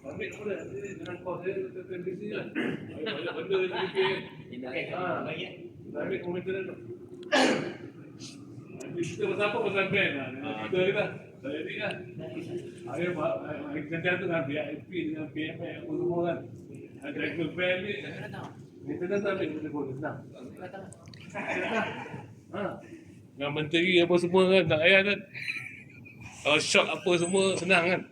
Ambil apa dah? Dengan kos dia kondisi lah. Banyak benda dia fikir. Ambil komentar tu. Kita pasal apa pasal brand lah. Kita kita. Saya ni kan. Kerja tu kan VIP dengan PMI apa semua kan. Director brand ni. Kita dah ambil benda kau senang. Dengan menteri apa semua kan tak payah kan. Kalau shot apa semua senang kan.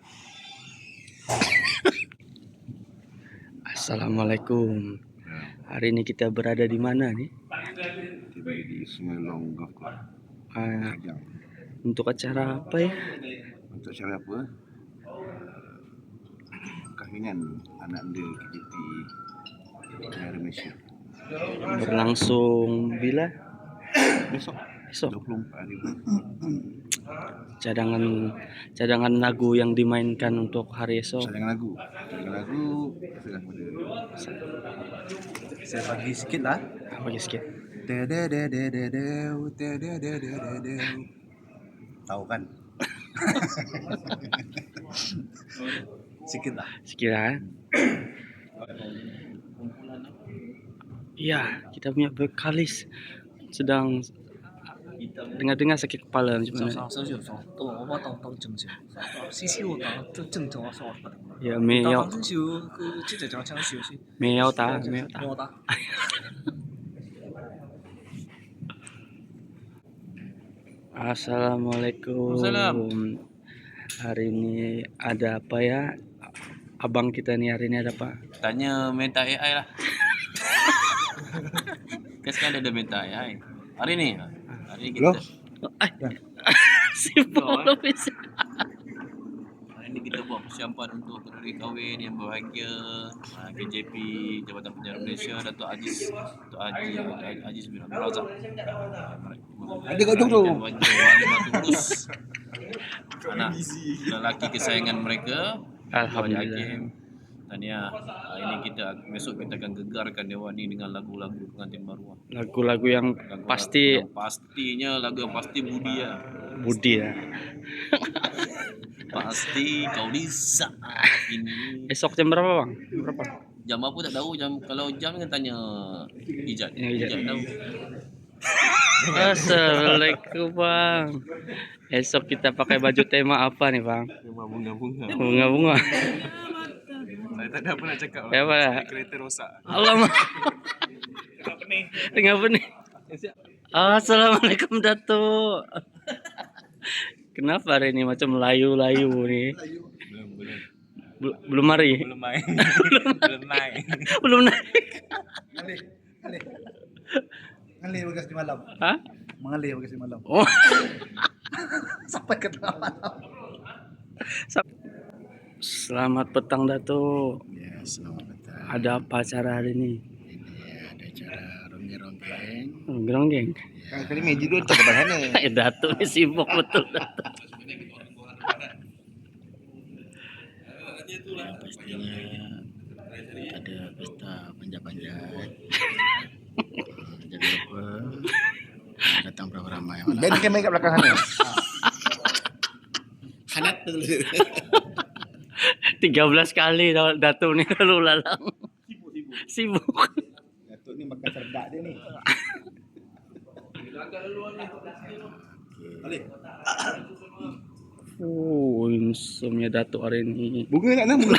Assalamualaikum. Hari ini kita berada di mana nih? Di Sungai Long Golf Club. Untuk acara apa ya? Untuk acara apa? Kahwinan anak anda KJT Negara Malaysia. Berlangsung bila? Besok 24 hari. Cadangan lagu yang dimainkan untuk hari esok. Cadangan lagu serah pada saya bagi sikit lah. Bagi sikit. Tahu kan? Sikit lah. Iya, kita punya vokalis sedang dengar sakit kepala macam mana? Ya, Meyau tak. Assalamualaikum. Hari ini ada apa ya? Abang kita nih hari ini ada apa? Tanya Meta AI lah. Kan sekarang ada Meta AI. Hari ni kita Sibuk lebih. hari ni kita buat persiapan untuk kenduri kahwin yang berbahagia. KJP Jabatan Penjara Malaysia Datuk Haji bin Abdul Razak. Ada kat ujung tu. Anak lelaki kesayangan mereka. Alhamdulillah. Tahniah. Ini besok kita akan gegarkan dewan ini dengan lagu-lagu pengantin baru. Lagu-lagu yang pasti Budi ya. Budi ya. Pasti kau di saat ini. Esok jam berapa, Bang? Jam apa tak tahu, kalau jam kan tanya Ijat. Ijat Tahu. Assalamualaikum, Bang. Esok kita pakai baju tema apa nih, Bang? Tema bunga-bunga. Bunga-bunga. Saya tak ada apa nak cakap. Ya, apa? Kereta rosak. Alamak. Tengah benih. Assalamualaikum Datuk. Kenapa hari ini macam layu-layu nih? Belum hari. Belum main. Belum naik. Mengalir bagas di malam. Hah? Mengalir bagas di malam. Oh. Sampai ke tengah malam. Selamat petang Datuk. Ya, selamat datang. Ada apa acara hari ini? Ini ada acara ronggeng-ronggeng. Geronggeng. Kali meji dulu tak ke mana? Datuk ni sibuk betul Datuk. Ya, pastinya ada pesta panjat-panjat. Jangan lupa datang beramai-ramai. Dan kamera kat belakang sana. Hanat tu. 13 kali Datuk ni lalu lalang. Sibuk. Datuk ni makan serdak dia ni. Balik. Oh, insomnia Datuk hari ni. Bunga tak nak bunga.